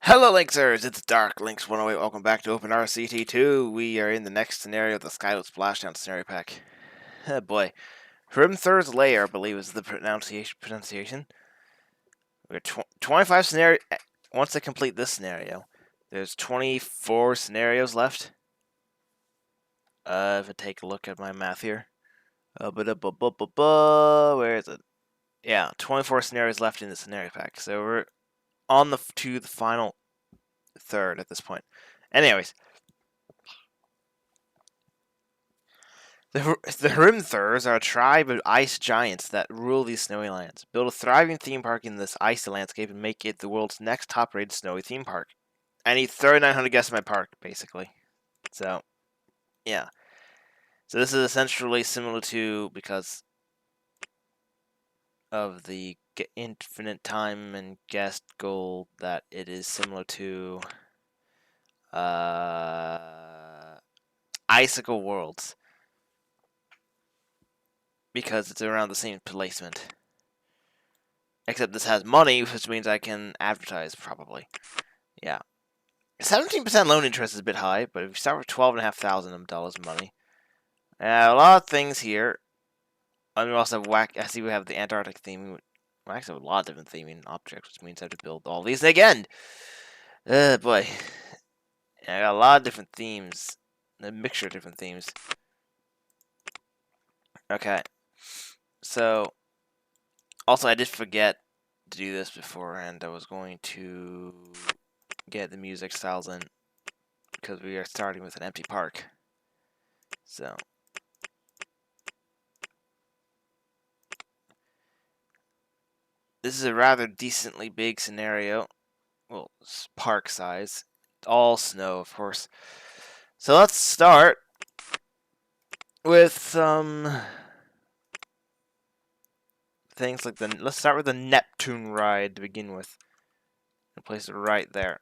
Hello Lynxers, it's Dark Lynx108. Welcome back to OpenRCT2. We are in the next scenario of the Skylit Splashdown scenario pack. Oh boy. Hrimthurs Lair, I believe is the pronunciation. We're 25 scenario. Once I complete this scenario, there's 24 scenarios left. If I take a look at my math here. Where is it? Yeah, 24 scenarios left in the scenario pack. So we're on to the final third at this point. Anyways, the Hrimthurs are a tribe of ice giants that rule these snowy lands. Build a thriving theme park in this icy landscape and make it the world's next top-rated snowy theme park. I need 3,900 guests in my park, basically. So, yeah. So this is essentially similar to, because of the infinite time and guest goal, that it is similar to Icicle Worlds, because it's around the same placement. Except this has money, which means I can advertise, probably. Yeah. 17% loan interest is a bit high, but if you start with $12,500 money, a lot of things here. And we also have I see we have the Antarctic theme. We actually have a lot of different theming objects, which means I have to build all these again. Boy. Yeah, I got a lot of different themes. A mixture of different themes. Okay. So, also I did forget to do this beforehand. I was going to get the music styles in, because we are starting with an empty park. So, this is a rather decently big scenario. Well, it's park size. All snow, of course. So let's start with some things like let's start with the Neptune ride to begin with. And place it right there.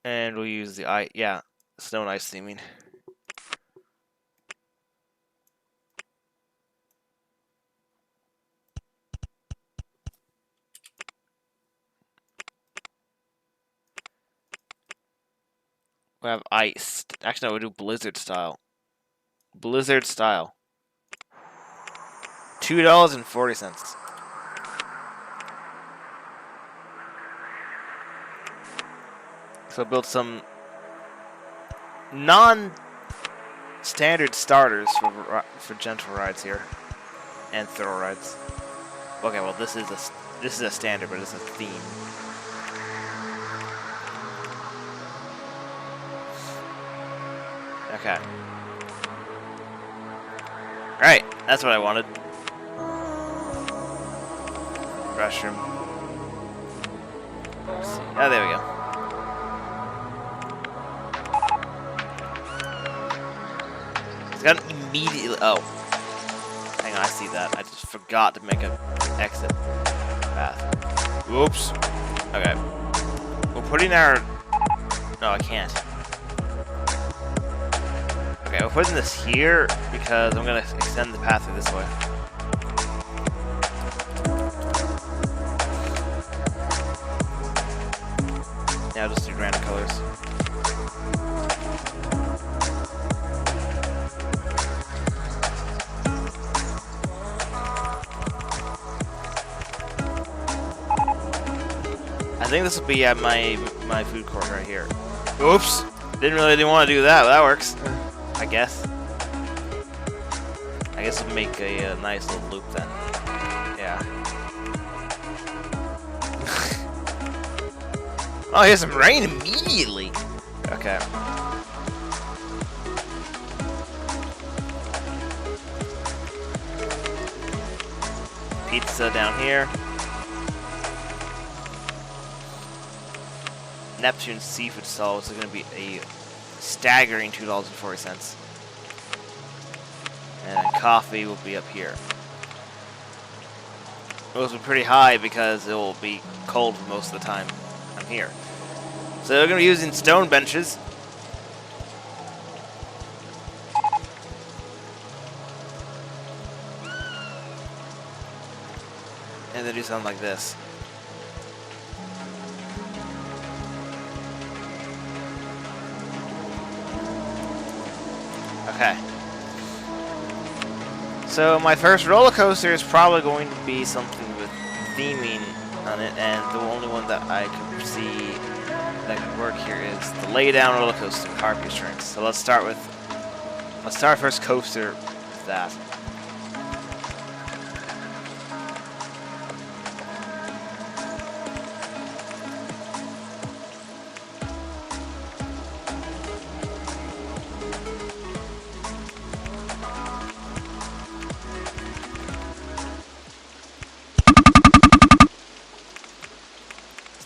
And we'll use the snow and ice theming. We have ice. Actually, no, we'll do blizzard style. Blizzard style. $2.40. So build some non-standard starters for gentle rides here, and thorough rides. Okay, well this is a standard, but it's a theme. Okay. Alright, that's what I wanted. Restroom. Let's see. Oh, there we go. It's got an immediately. Oh. Hang on, I see that. I just forgot to make an exit path. Whoops. Okay. We're putting our. No, I can't. Okay, we're putting this here because I'm going to extend the path through this way. Now just do random colors. I think this will be at my food court right here. Oops! Didn't want to do that, but that works. I guess. I guess we'll make a nice little loop then. Yeah. Oh, here's some rain immediately! Okay. Pizza down here. Neptune seafood stall is going to be a staggering $2.40. And coffee will be up here. Those will be pretty high because it will be cold most of the time I'm here. So they're going to be using stone benches. And they do something like this. Okay. So my first roller coaster is probably going to be something with theming on it, and the only one that I could see that could work here is the lay down roller coaster with harpy strings. So let's start first coaster with that.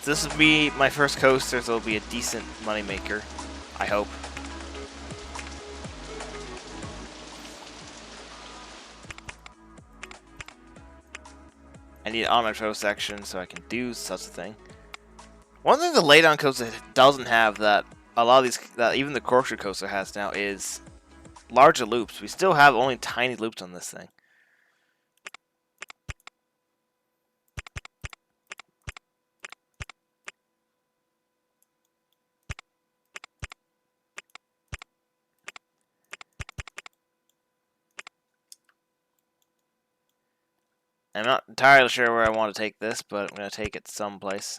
This will be my first coaster, so it'll be a decent moneymaker, I hope. I need an on-my-pro section so I can do such a thing. One thing the laydown coaster doesn't have that a lot of these, that even the corkscrew coaster has now, is larger loops. We still have only tiny loops on this thing. I'm not entirely sure where I want to take this, but I'm going to take it someplace.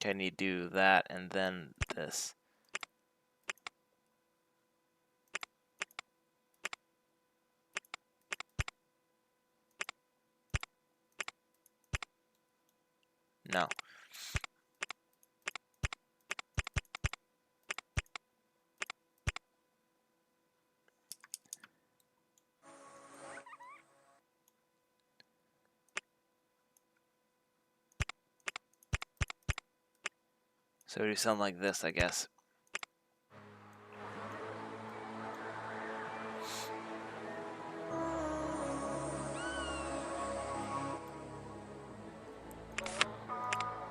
Okay, I need to do that and then this. No. So do something like this, I guess.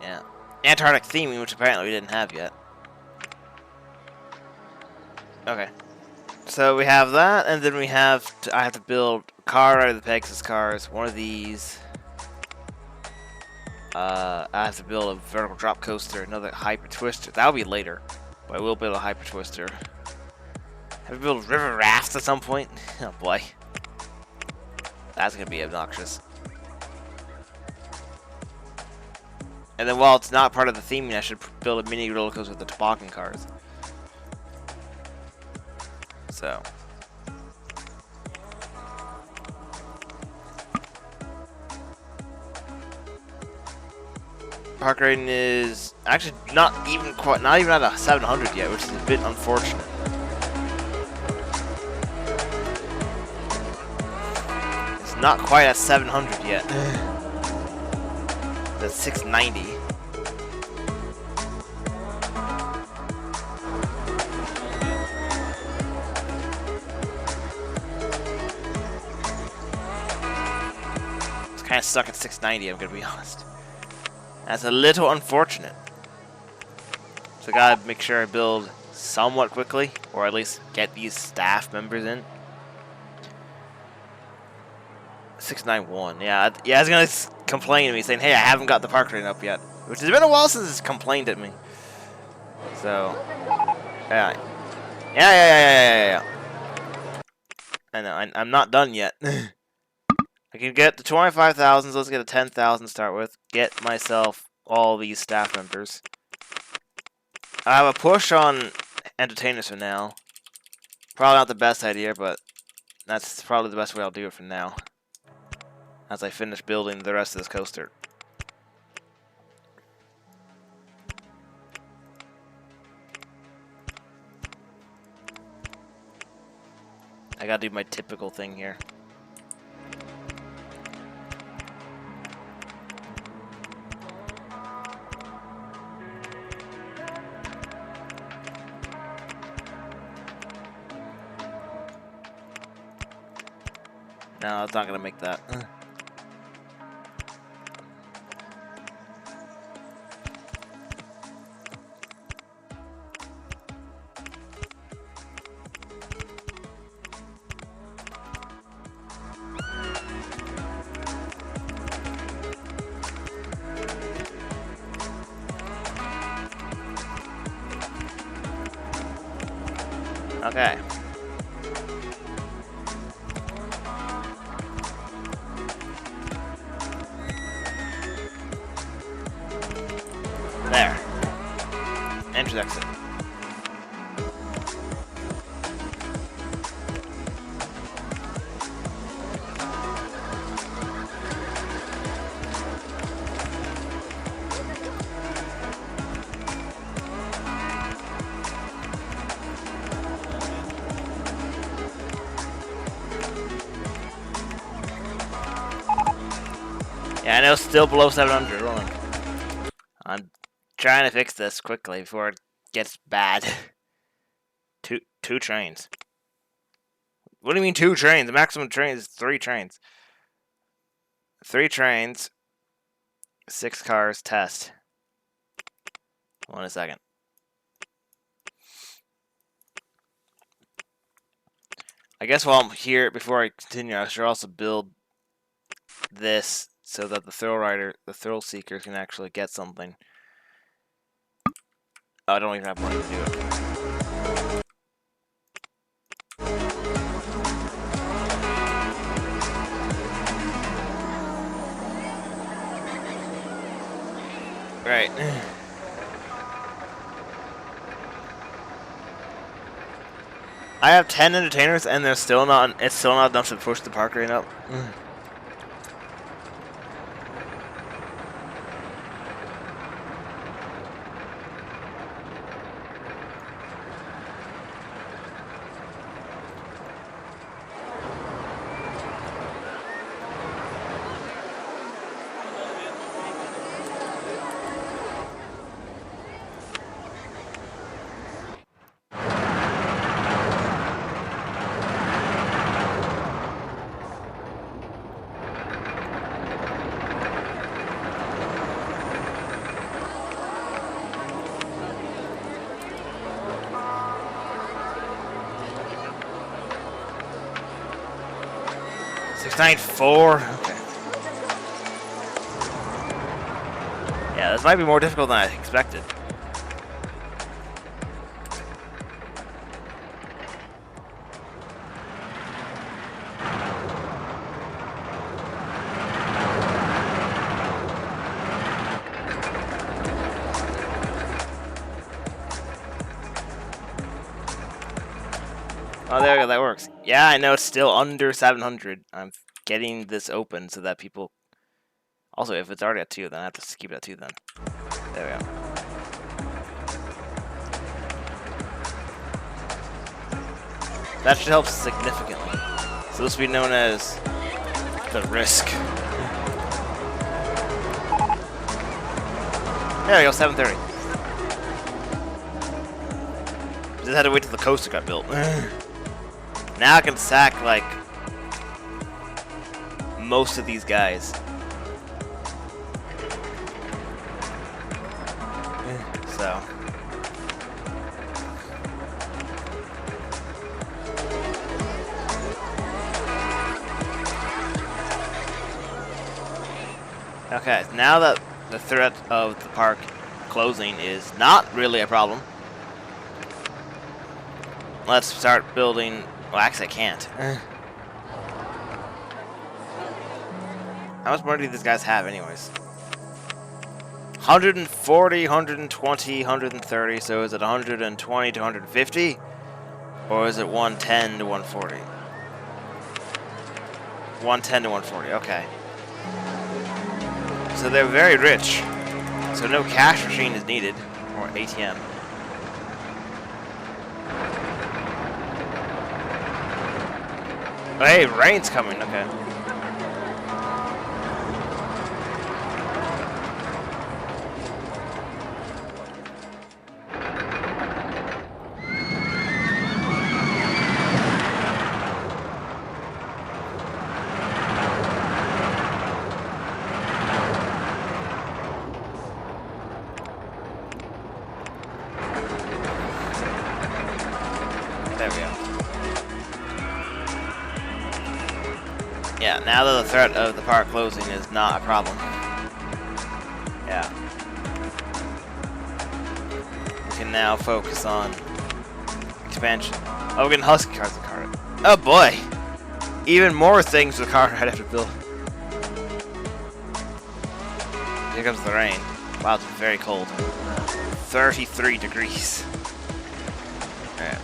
Yeah. Antarctic theming, which apparently we didn't have yet. Okay. So we have that, and then we have I have to build a car out of the Pegasus cars, one of these. I have to build a vertical drop coaster, another hyper twister. That'll be later, but I will build a hyper twister. Have to build river rafts at some point. Oh boy, that's gonna be obnoxious. And then while it's not part of the theming, I should build a mini roller coaster with the toboggan cars. So. Park rating is actually not even at a 700 yet, which is a bit unfortunate. It's not quite at 700 yet. That's 690. It's kind of stuck at 690, I'm gonna be honest. That's a little unfortunate. So I gotta make sure I build somewhat quickly, or at least get these staff members in. 691. Yeah, I was gonna complain to me saying, "Hey, I haven't got the park rating up yet," which has been a while since it's complained at me. So, yeah. I know. I'm not done yet. I can get the 25,000. So let's get a 10,000 to start with. Get myself all these staff members. I have a push on entertainers for now. Probably not the best idea, but that's probably the best way I'll do it for now. As I finish building the rest of this coaster. I gotta do my typical thing here. No, it's not gonna make that. Okay. There. Entrance exit. Yeah, I know it's still below 700 rolling. I'm trying to fix this quickly before it gets bad. Two trains. What do you mean 2 trains? The maximum train is 3 trains. 3 trains. 6 cars, test. Hold on a second. I guess while I'm here, before I continue, I should also build this so that the thrill seekers can actually get something. Oh, I don't even have money to do it. Right. I have 10 entertainers, and they're still not. It's still not enough to push the park rate up. $694. Okay. Yeah, this might be more difficult than I expected. Oh, there we go, that works. Yeah, I know it's still under 700. I'm getting this open so that people... Also, if it's already at 2, then I have to keep it at 2 then. There we go. That should help significantly. So this will be known as the risk. There we go, 730. Just had to wait till the coaster got built. Now I can sack, like, most of these guys. So. Okay, now that the threat of the park closing is not really a problem, let's start building. Well, actually, I can't. How much money do these guys have, anyways? 140, 120, 130. So is it 120 to 150? Or is it 110 to 140? 110 to 140, okay. So they're very rich. So no cash machine is needed, or ATM. Oh, hey, rain's coming, okay. There we go. Yeah, now that the threat of the park closing is not a problem. Yeah. We can now focus on expansion. Oh, we're getting husky cars in the car. Oh boy! Even more things for the car I'd have to build. Here comes the rain. Wow, it's very cold. 33 degrees. Alright.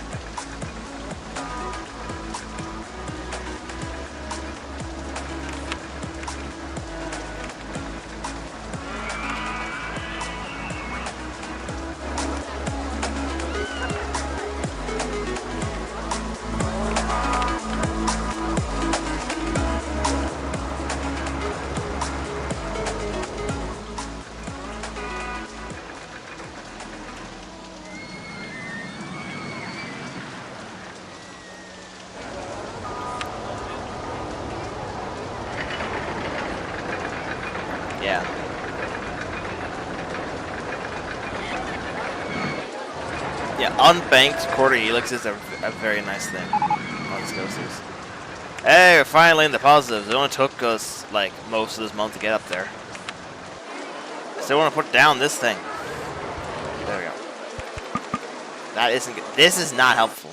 Yeah. Yeah, unbanked quarter helixes are a very nice thing on these coasters. Hey, we're finally in the positives. It only took us like most of this month to get up there. Still want to put down this thing. There we go. That isn't good. This is not helpful.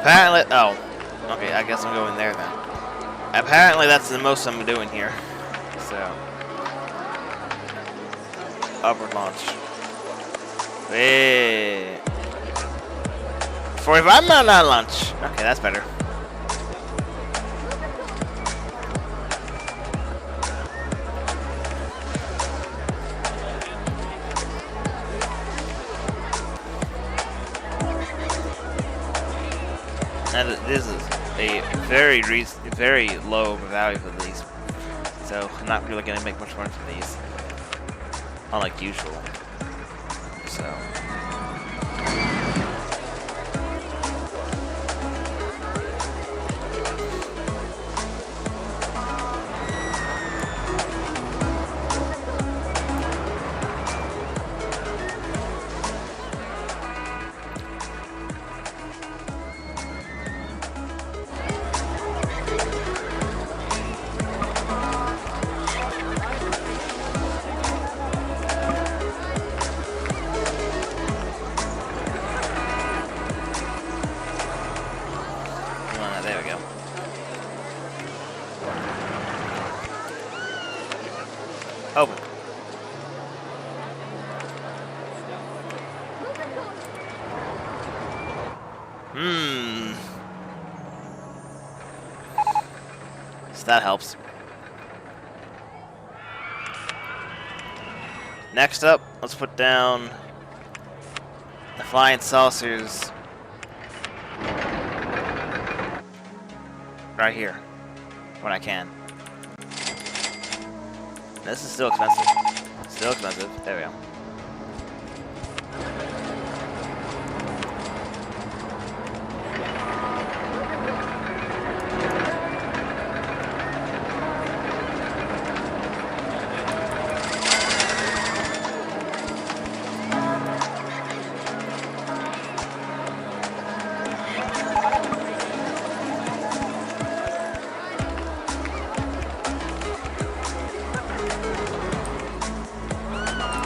Apparently, oh, okay, I guess I'm going there then. Apparently that's the most I'm doing here. So, upward launch. Hey. 45-mile launch. Okay, that's better. And this is a very low value for these, so I'm not really gonna make much money from these, unlike usual. So. There we go. Open. So that helps. Next up, let's put down the flying saucers right here when I can. This is still expensive. Still expensive. There we go.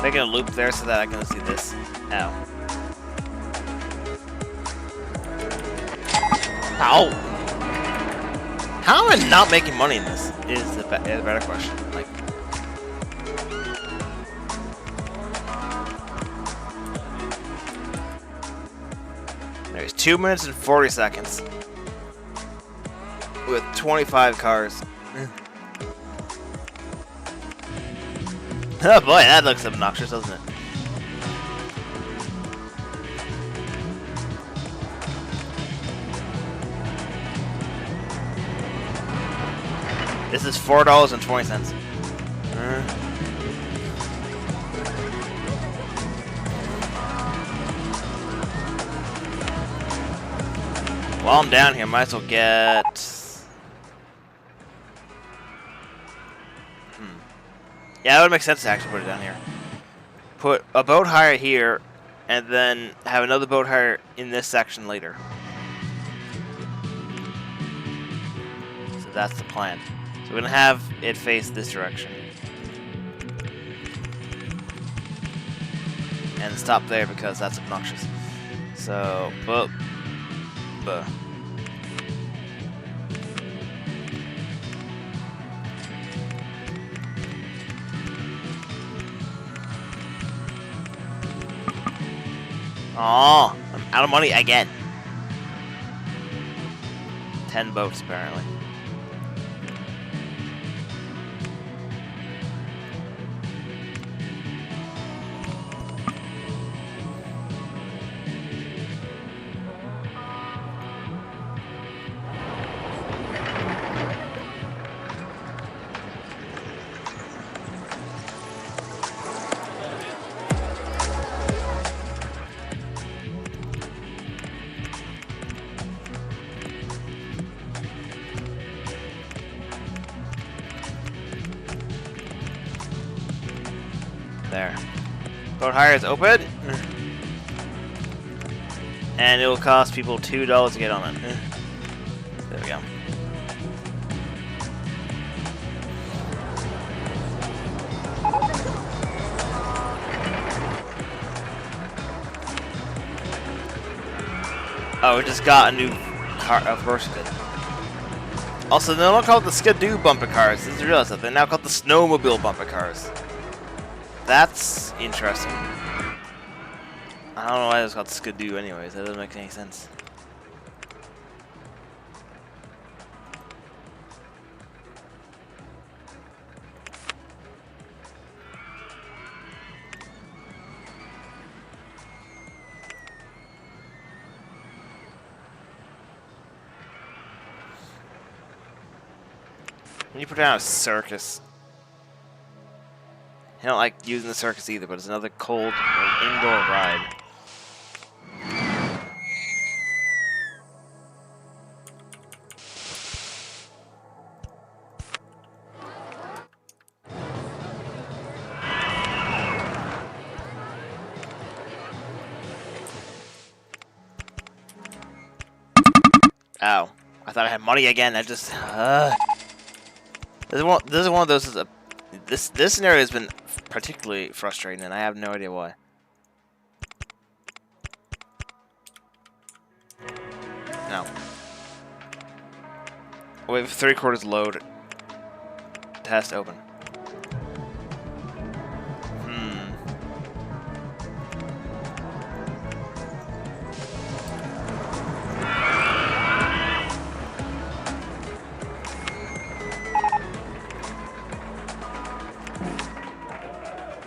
Making a loop there so that I can see this. Ow. Ow! How am I not making money in this? Is the better question. Like, there's 2 minutes and 40 seconds with 25 cars. Oh boy, that looks obnoxious, doesn't it? This is $4.20. While I'm down here, might as well get... Yeah, it would make sense to actually put it down here. Put a boat hire here, and then have another boat hire in this section later. So that's the plan. So we're gonna have it face this direction. And stop there because that's obnoxious. So, buh. Aw, I'm out of money again. 10 boats, apparently. There. Boat hire is open. And it will cost people $2 to get on it. There we go. Oh, we just got a new car, of course we did. Also, they're not called the Skidoo bumper cars. Did you realize that? They're now called the Snowmobile bumper cars. That's interesting. I don't know why it's called Skidoo anyways. That doesn't make any sense. When you put down a circus, I don't like using the circus either, but it's another cold indoor ride. Ow. I thought I had money again. I just... This is one of those... This scenario has been particularly frustrating, and I have no idea why. No. Wait for 3/4 load. Test open.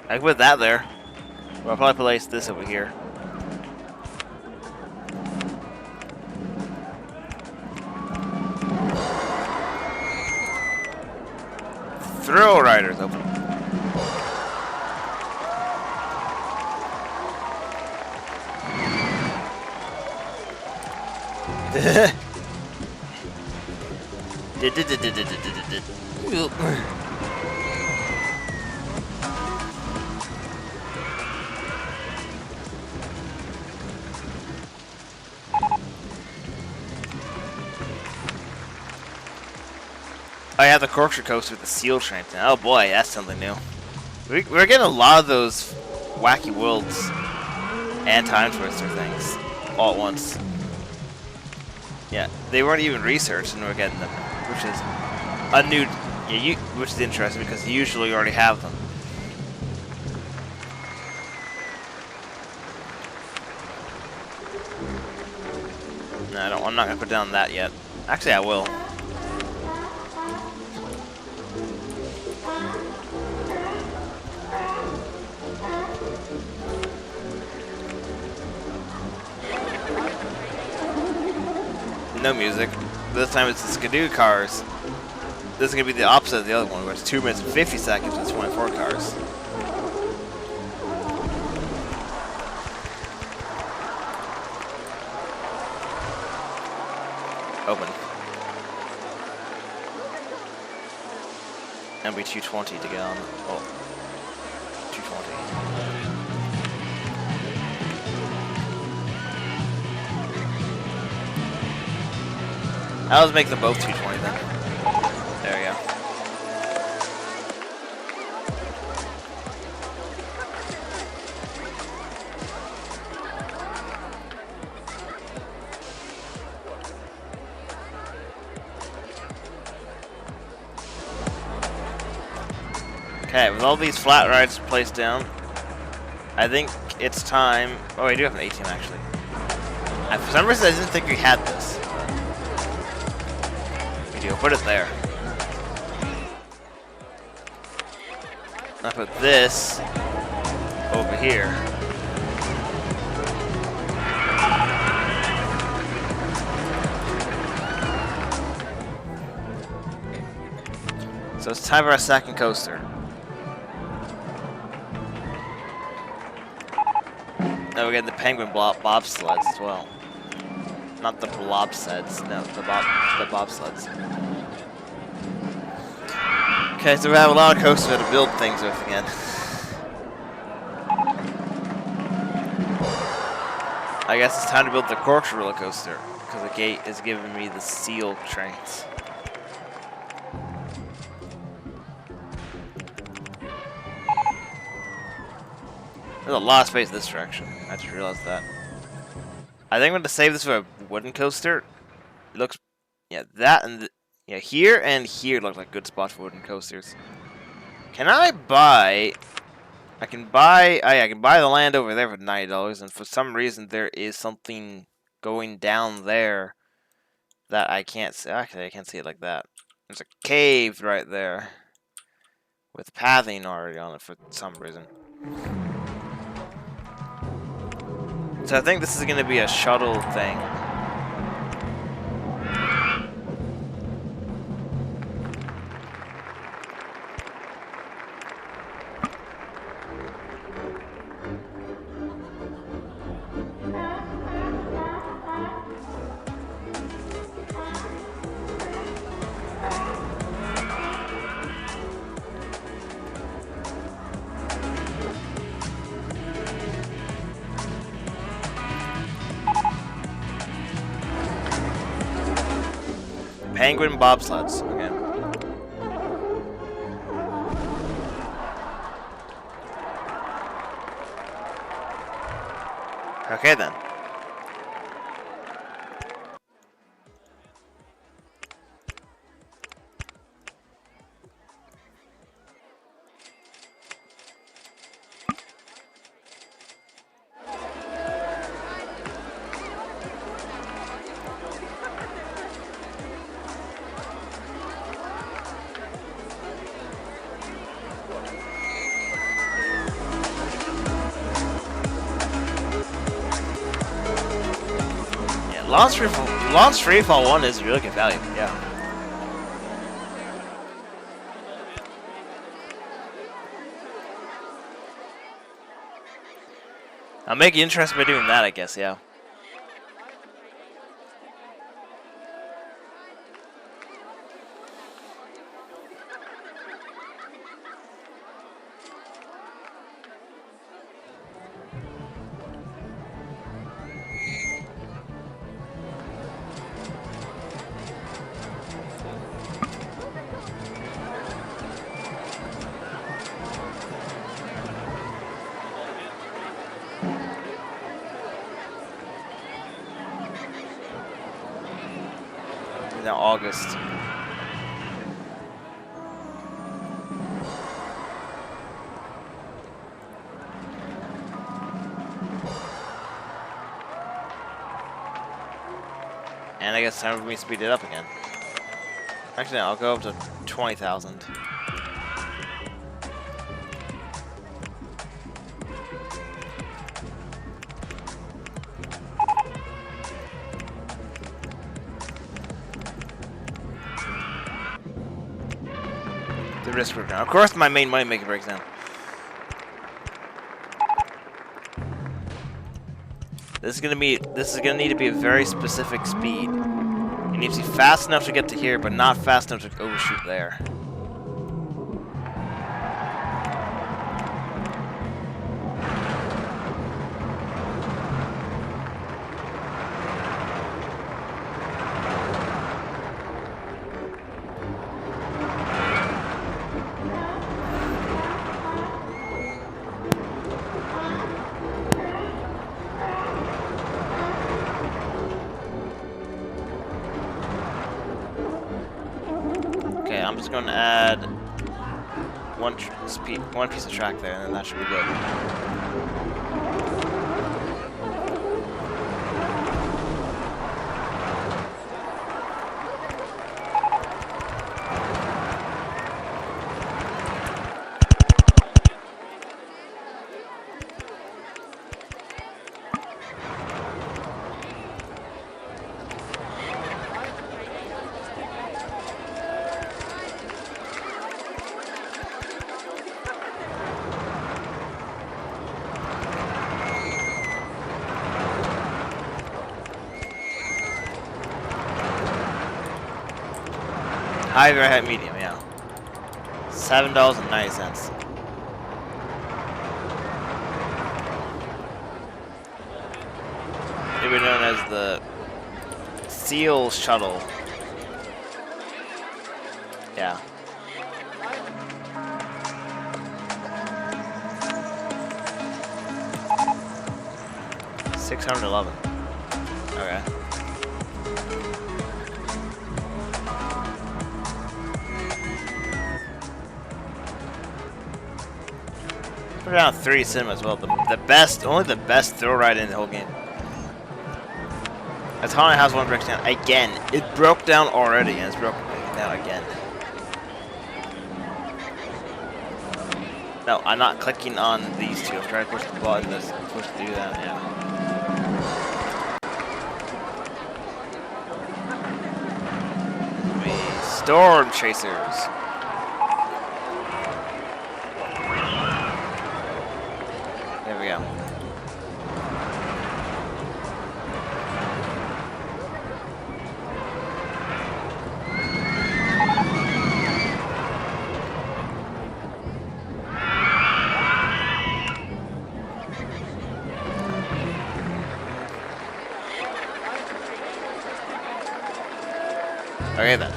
I can put that there. Well, I'll probably place this over here. Thrill Riders open. I have the corkscrew coaster with the seal train. Oh boy, that's something new. We're getting a lot of those wacky worlds and time twister things all at once. Yeah, they weren't even researched, and we're getting them, which is a new, which is interesting because usually you already have them. No, I'm not gonna put down that yet. Actually, I will. No music. This time it's the Skidoo cars. This is going to be the opposite of the other one, where it's 2 minutes and 50 seconds with 24 cars. Open. And be 220 to get on. Oh. 220. I'll just make them both 220 then. There we go. Okay, with all these flat rides placed down, I think it's time. Oh, I do have an ATM actually. For some reason, I didn't think we had this. We do. Put it there. I'll put this over here. So it's time for our second coaster. Now we're getting the penguin bobsleds as well. Not the blobsleds, no, the bobsleds. Okay, so we have a lot of coasters to build things with again. I guess it's time to build the corkscrew roller coaster, because the gate is giving me the seal trains. There's a lot of space in this direction. I just realized that. I think I'm going to save this for a wooden coaster. It looks, yeah, that and yeah, here and here look like good spots for wooden coasters. Can I buy? I can buy. I can buy the land over there for $90, and for some reason there is something going down there that I can't see. Actually, I can't see it like that. There's a cave right there with pathing already on it for some reason. So I think this is going to be a shuttle thing. Penguin bobsleds. Okay. Okay then. Launch Freefall 1 is really good value, yeah. I'll make you interested by doing that, I guess, yeah. Now August. And I guess it's time for me to speed it up again. Actually, no, I'll go up to 20,000. The risk breakdown. Of course, my main money maker breaks down. This is gonna need to be a very specific speed. You need to be fast enough to get to here, but not fast enough to overshoot there. going to add one piece of track there, and then that should be good. High, very high, medium, yeah. $7.90. It would be known as the Seal Shuttle. Yeah. $611. Okay. Put it on 3 cinema as well. Only the best thrill ride in the whole game. That's Haunted House 1 breaks down again. It broke down already, and it's broken down again. No, I'm not clicking on these two. I'm trying to push the button that's supposed to do that. Yeah. Storm Chasers. There we go. Okay then.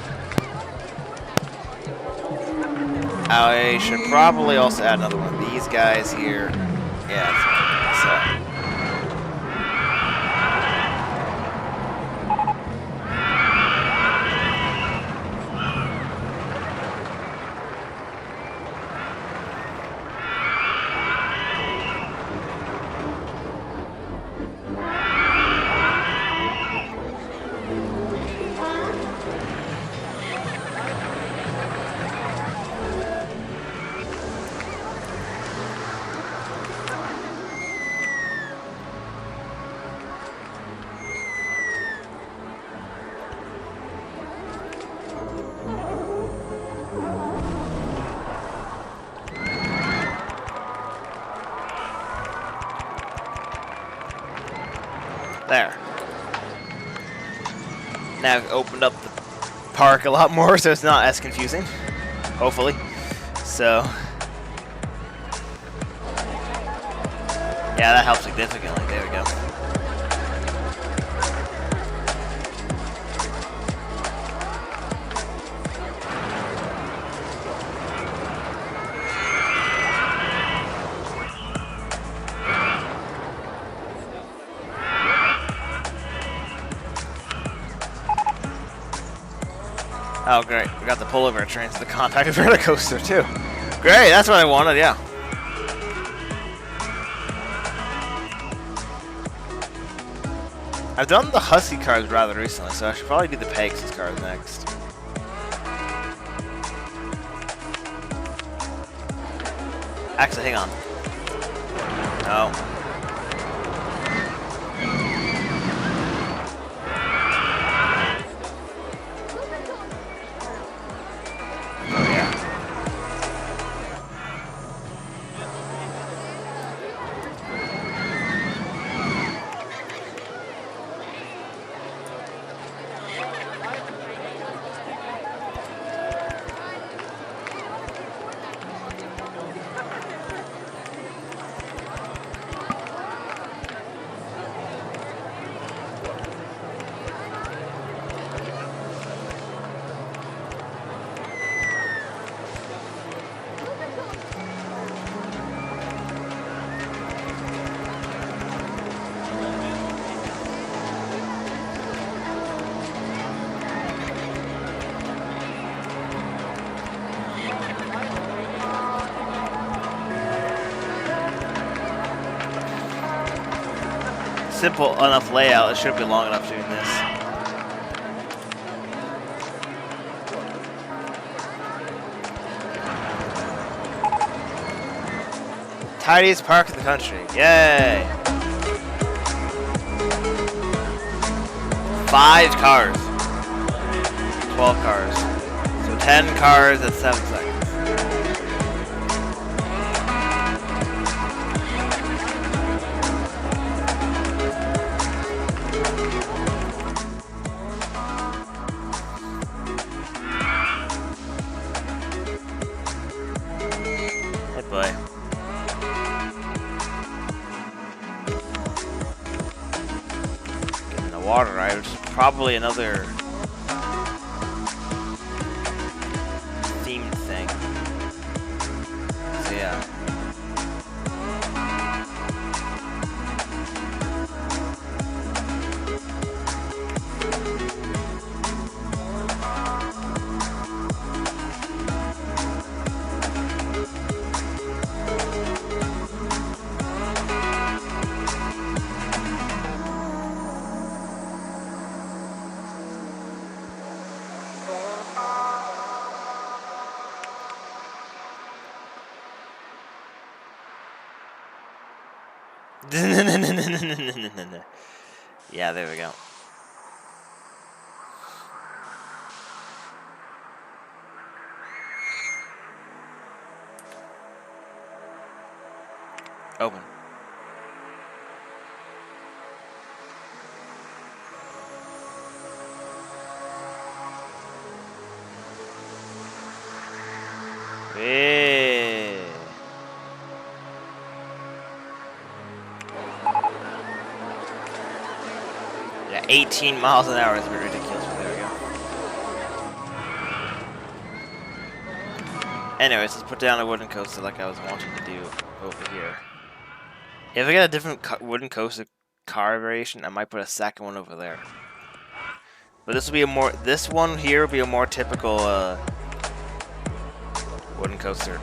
I should probably also add another one of these guys here. Yeah, so. There. Now I've opened up the park a lot more, so it's not as confusing. Hopefully. So. Yeah, that helps significantly. There we go. Oh, great. We got the pullover train to the compact verticoaster, too. Great, that's what I wanted, yeah. I've done the Husky cars rather recently, so I should probably do the Pegasus cars next. Actually, hang on. Oh. simple enough layout. It shouldn't be long enough doing this. Tidiest park in the country. Yay! 5 cars. 12 cars. So 10 cars at 7 seconds. Hey boy. Getting the water right, which is probably another themed thing. So yeah. Yeah, there we go. Open. Hey. Yeah, 18 miles an hour is a bit ridiculous, but there we go. Anyways, let's put down a wooden coaster like I was wanting to do over here. If I get a different wooden coaster car variation, I might put a second one over there. But this will be a more, this one here will be a more typical wooden coaster.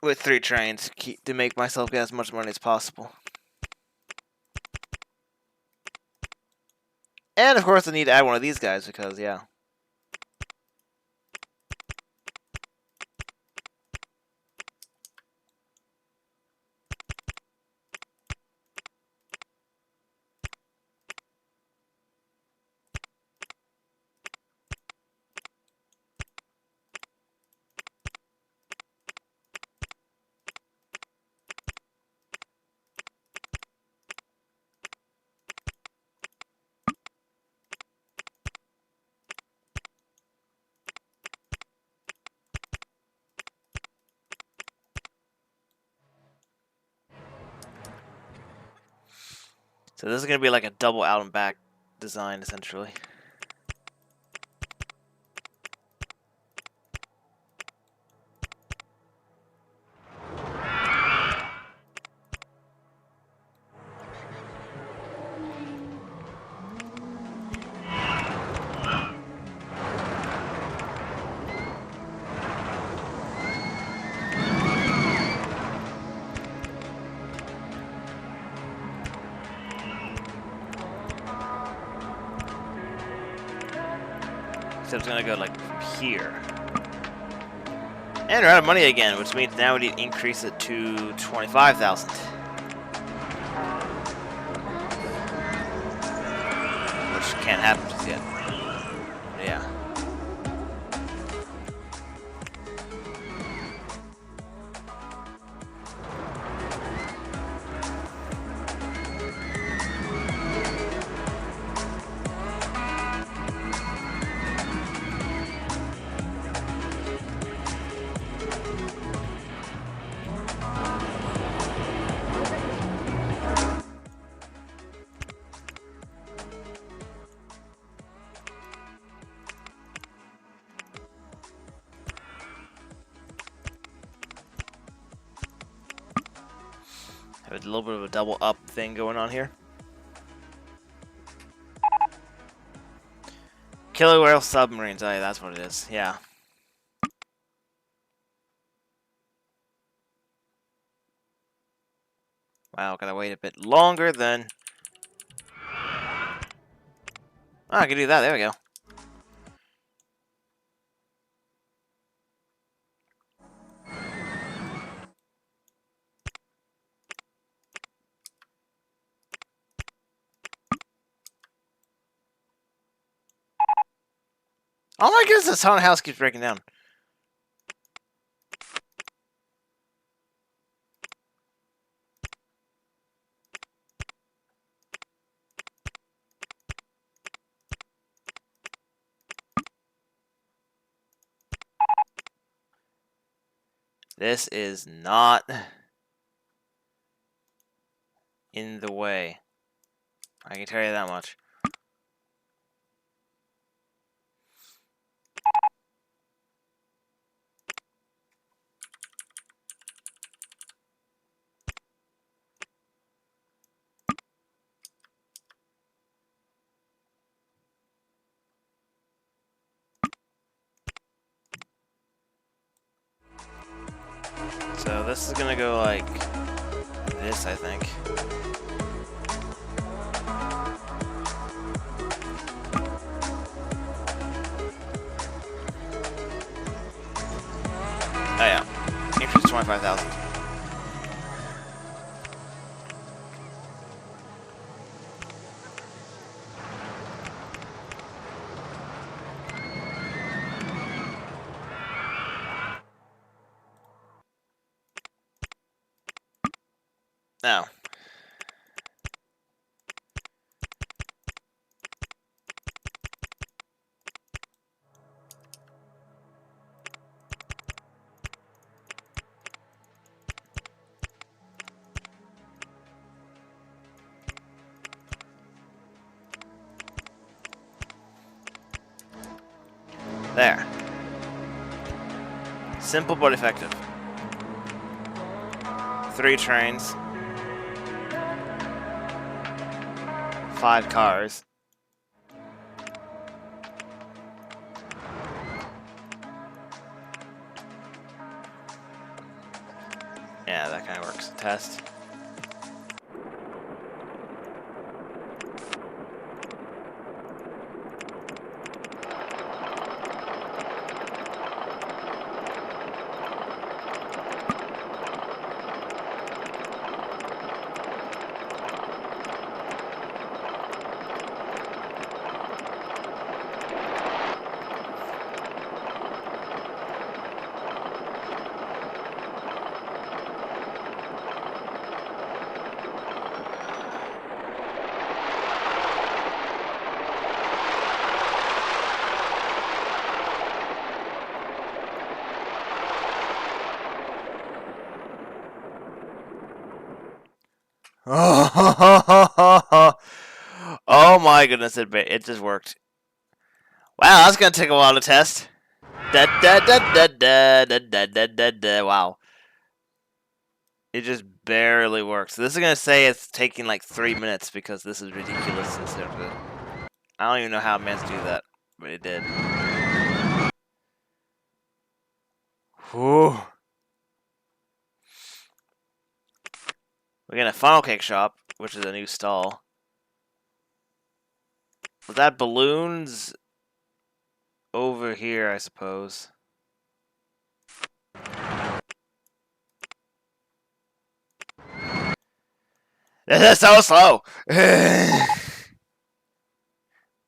With 3 trains to make myself get as much money as possible. And of course I need to add one of these guys because, yeah. So this is going to be like a double out and back design, essentially. So it's gonna go like here. And we're out of money again, which means now we need to increase it to 25,000. Which can't happen just yet. Yeah. Have a little bit of a double up thing going on here. Killer whale submarines. Oh, yeah, that's what it is. Yeah. Wow, gotta wait a bit longer than... Oh, I can do that. There we go. Oh my goodness, this haunted house keeps breaking down. This is not in the way. I can tell you that much. So this is gonna go like this, I think. Oh yeah, interest 25,000. Now, there. Simple but effective. 3 trains. 5 cars. Yeah, that kind of works. Test. Oh my goodness, it just worked. Wow, that's gonna take a while to test. Wow. It just barely works. So this is gonna say it's taking like 3 minutes because this is ridiculous. I don't even know how it managed to do that, but it did. Whew. We're getting a funnel cake shop, which is a new stall. Was that balloons over here, I suppose? This is so slow!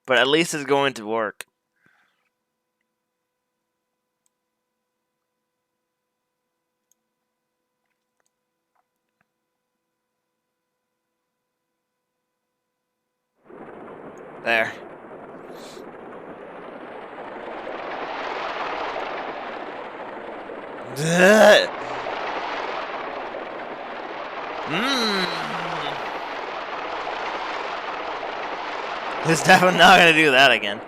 But at least it's going to work. There. It's definitely not gonna do that again.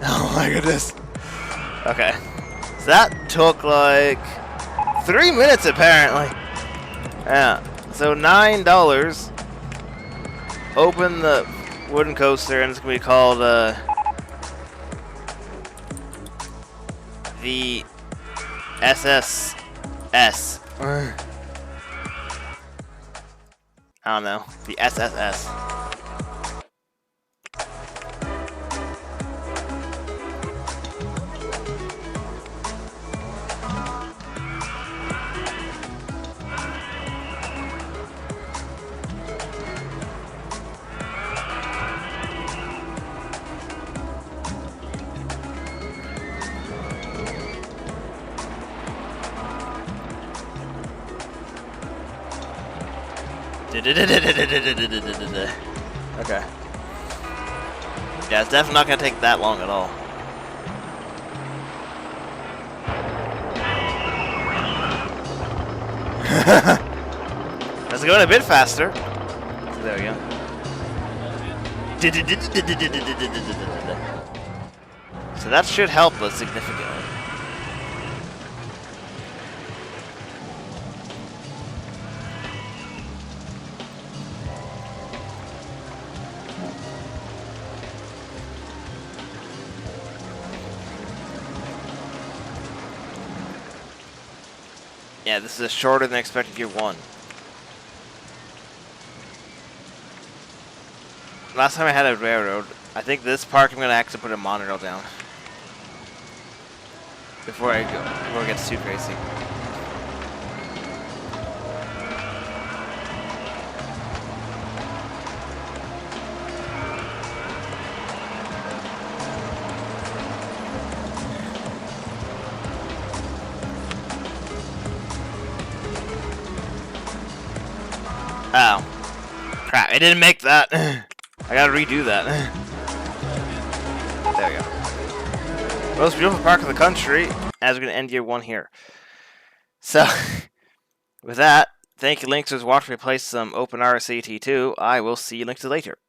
Oh my goodness. Okay. So that took like 3 minutes apparently. Yeah. So $9. Open the wooden coaster, and it's gonna be called the SSS. I don't know. The SSS. Okay. Yeah, it's definitely not gonna take that long at all. Let's go a bit faster. There we go. So that should help us significantly. Yeah, this is a shorter than expected year 1. Last time I had a railroad, I think this park I'm gonna actually put a monorail down before it gets too crazy. Oh. Crap, I didn't make that. I gotta redo that. There we go. Most beautiful park in the country, as we're gonna end year 1 here. So, with that, thank you, Lynx, for watching me play some OpenRCT2. I will see you Lynx later.